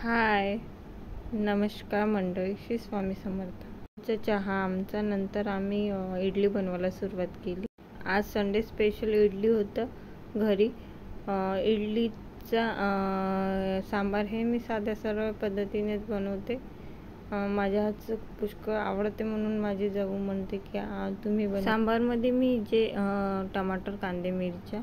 हाय, नमस्कार मंडळी, श्री स्वामी समर्थ. चहा आमचा नंतर आम्ही इडली बनवायला सुरुवात केली. आज संडे स्पेशल इडली होतं घरी. इडलीचा सांबार हे मी साध्या सरळ पद्धतीनेच बनवते. माझ्या हातचं पुष्कळ आवडते म्हणून माझी जाऊ म्हणते की तुम्ही सांबारमध्ये मी जे टमाटर, कांदे, मिरच्या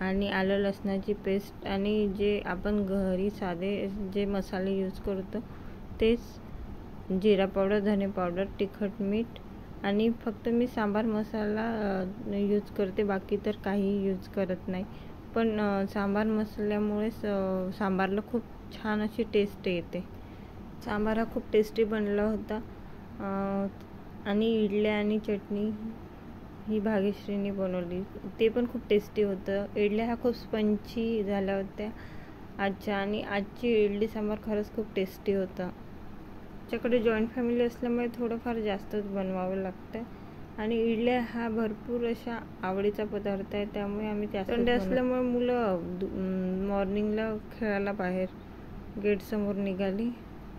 आणि आलं लसणाची पेस्ट आणि जे आपण घरी साधे जे मसाले यूज करतो तेच जिरा पावडर, धने पावडर, तिखट, मीठ आणि फक्त मी सांबार मसाला यूज करते, बाकी तर काही यूज करत नाही. पण सांबार मसाल्यामुळे सांबारला खूप छान अशी टेस्ट येते. सांबार हा खूप टेस्टी बनला होता. आणि इडल्या आणि चटणी ही भाग्यश्रीने बनवली, ते पण खूप टेस्टी होतं. इडल्या ह्या खूप स्पंची झाल्या होत्या आजच्या, आणि आजची इडली सांबार खरंच खूप टेस्टी होतं. आमच्याकडे जॉईंट फॅमिली असल्यामुळे थोडंफार जास्तच बनवावं लागतं. आणि इडल्या हा भरपूर अशा आवडीचा पदार्थ आहे, त्यामुळे आम्ही त्या संडे असल्यामुळे मुलं मॉर्निंगला खेळायला बाहेर गेटसमोर निघाली.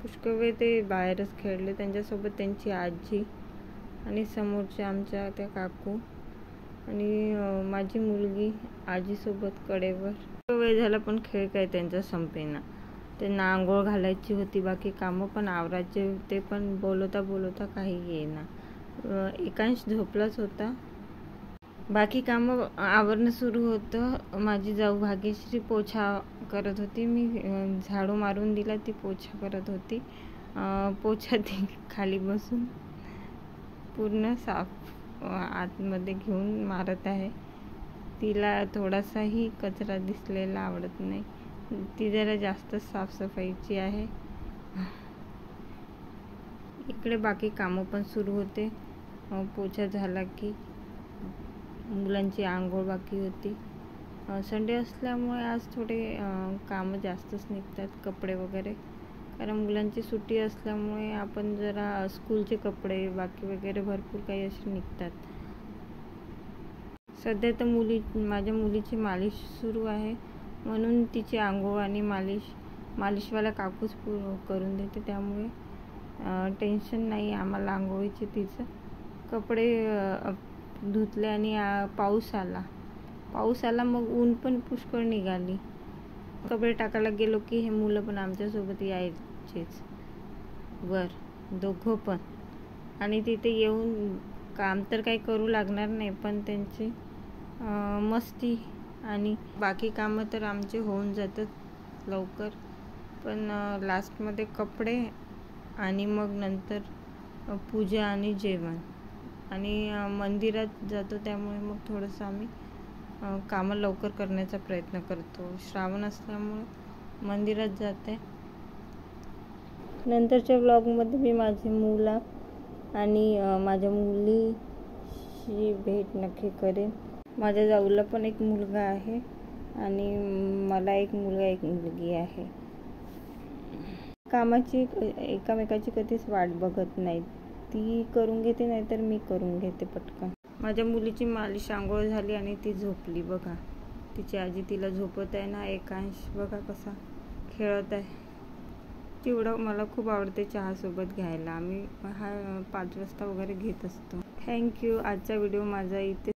पुष्कळ वेळ ते बाहेरच खेळले. त्यांच्यासोबत त्यांची आजी आणि समोरच्या आमच्या त्या काकू आणि माझी मुलगी आजीसोबत कडेवर. वेळ झाला पण खेळ काय त्यांचा संपेना. त्यांना आंघोळ घालायची होती, बाकी कामं पण आवरायचे होते, पण बोलता बोलता काही येईना. एकांश झोपलाच होता. बाकी कामं आवरणं सुरू होतं. माझी जाऊ भाग्यश्री पोछा करत होती. मी झाडू मारून दिला, ती पोछा करत होती. पोछा ती खाली बसून पूर्ण साफ आतमध्ये घेऊन मारत आहे. तिला थोडासाही कचरा दिसलेला आवडत नाही. ती जरा जास्त साफसफाईची आहे. इकडे बाकी कामं पण सुरू होते. पोछा झाला की मुलांची आंघोळ बाकी होती. संडे असल्यामुळे आज थोडे कामं जास्तच निघतात, कपडे वगैरे, कारण मुलांची सुट्टी असल्यामुळे आपण जरा स्कूलचे कपडे बाकी वगैरे भरपूर काही असे निघतात. सध्या तर माझ्या मुलीची मालिश सुरू आहे, म्हणून तिची आंघोळ आणि मालिशवाला काकूच करून देते, त्यामुळे टेन्शन नाही आम्हाला आंघोळीचे. तिचं कपडे धुतले आणि पाऊस आला मग ऊन पण पुष्कळ निघाली. कपडे टाकायला गेलो की हे मुलं पण आमच्यासोबत यायचेच वर, दोघं पण. आणि तिथे येऊन काम तर काही करू लागणार नाही, पण त्यांची मस्ती आणि बाकी कामं तर आमचे होऊन जातात लवकर. पण लास्टमध्ये कपडे आणि मग नंतर पूजा आणि जेवण आणि मंदिरात जातो, त्यामुळे मग थोडंसं आम्ही कामं लवकर करण्याचा प्रयत्न करतो. श्रावण असल्यामुळे मंदिरात जाते. नंतरच्या व्लॉगमध्ये मी माझी मुलं आणि माझ्या मुलीशी भेट नक्की करेन. माझ्या जाऊला पण एक मुलगा आहे आणि मला एक मुलगा, एक मुलगी आहे. कामाची एकामेकाची कधीच वाट बघत नाही. ती करून घेते, नाहीतर मी करून घेते पटकन. माझ्या मुलीची मालिश, आंघोळ झाली आणि ती झोपली. बघा, तिची आजी तिला झोपत आहे ना. एकांश बघा कसा खेळत आहे. चिवडा मला खूप आवडते चहासोबत घ्यायला. आम्ही हा 5 वाजता वगैरे घेत असतो. थँक्यू. आजचा व्हिडिओ माझा इथे